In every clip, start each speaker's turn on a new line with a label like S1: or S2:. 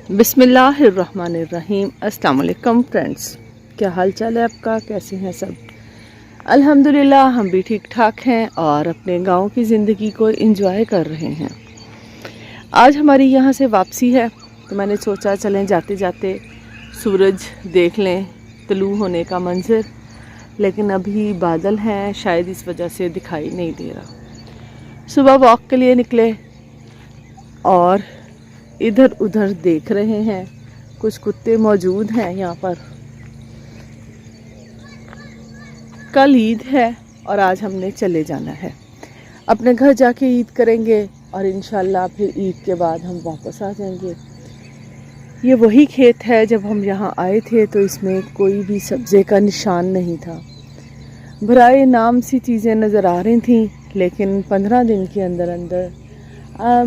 S1: बिस्मिल्लाहिर्रहमानिर्रहीम। अस्सलाम वालेकुम फ्रेंड्स, क्या हाल चाल है आपका? कैसे हैं सब? अल्हम्दुलिल्लाह हम भी ठीक ठाक हैं और अपने गांव की ज़िंदगी को एंजॉय कर रहे हैं। आज हमारी यहाँ से वापसी है तो मैंने सोचा चलें जाते जाते सूरज देख लें, तुलू होने का मंज़र, लेकिन अभी बादल हैं, शायद इस वजह से दिखाई नहीं दे रहा। सुबह वॉक के लिए निकले और इधर उधर देख रहे हैं, कुछ कुत्ते मौजूद हैं यहाँ पर। कल ईद है और आज हमने चले जाना है, अपने घर जाके ईद करेंगे और इंशाल्लाह फिर ईद के बाद हम वापस आ जाएंगे। ये वही खेत है, जब हम यहाँ आए थे तो इसमें कोई भी सब्ज़े का निशान नहीं था। भराए नाम सी चीज़ें नज़र आ रही थीं, लेकिन 15 दिन के अंदर अंदर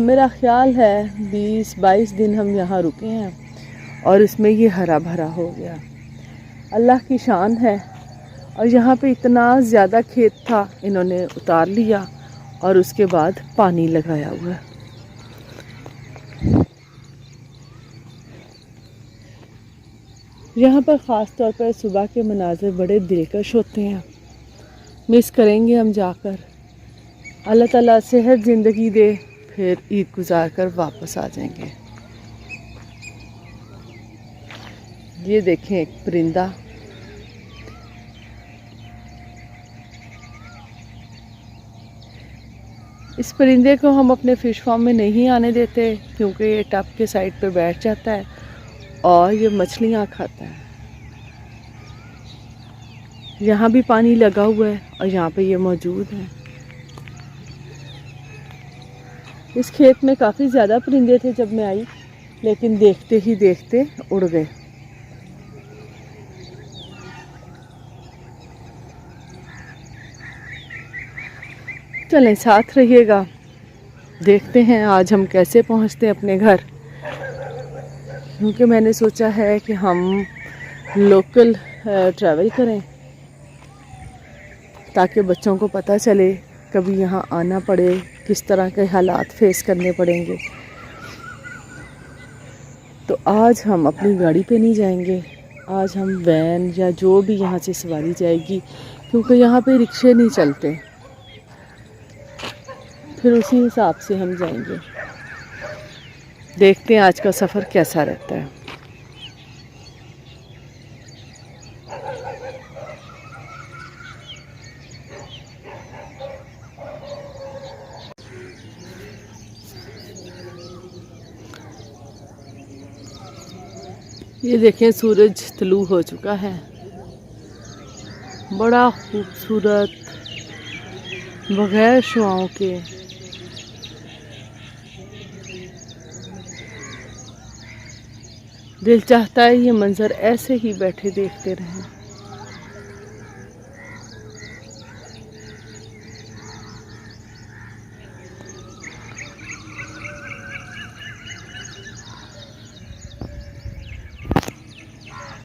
S1: मेरा ख़्याल है 20-22 दिन हम यहाँ रुके हैं और इसमें ये हरा भरा हो गया। अल्लाह की शान है। और यहाँ पे इतना ज़्यादा खेत था, इन्होंने उतार लिया और उसके बाद पानी लगाया हुआ है। यहाँ पर ख़ास तौर पर सुबह के मनाज़र बड़े दिलकश होते हैं, मिस करेंगे हम जाकर। अल्लाह ताला सेहत ज़िंदगी दे, फिर ईद गुजार कर वापस आ जाएंगे। ये देखें एक परिंदा, इस परिंदे को हम अपने फ़िश फार्म में नहीं आने देते क्योंकि ये टब के साइड पे बैठ जाता है और ये मछलियाँ खाता है। यहाँ भी पानी लगा हुआ है और यहाँ पे ये मौजूद है। इस खेत में काफ़ी ज़्यादा परिंदे थे जब मैं आई, लेकिन देखते ही देखते उड़ गए। चलें साथ रहिएगा, देखते हैं आज हम कैसे पहुंचते हैं अपने घर। क्योंकि मैंने सोचा है कि हम लोकल ट्रैवल करें ताकि बच्चों को पता चले, कभी यहाँ आना पड़े किस तरह के हालात फेस करने पड़ेंगे। तो आज हम अपनी गाड़ी पे नहीं जाएंगे, आज हम वैन या जो भी यहाँ से सवारी जाएगी, क्योंकि यहाँ पे रिक्शे नहीं चलते, फिर उसी हिसाब से हम जाएंगे। देखते हैं आज का सफ़र कैसा रहता है। ये देखें सूरज तुलू हो चुका है, बड़ा खूबसूरत, बगैर शुआओं के। दिल चाहता है ये मंज़र ऐसे ही बैठे देखते रहें।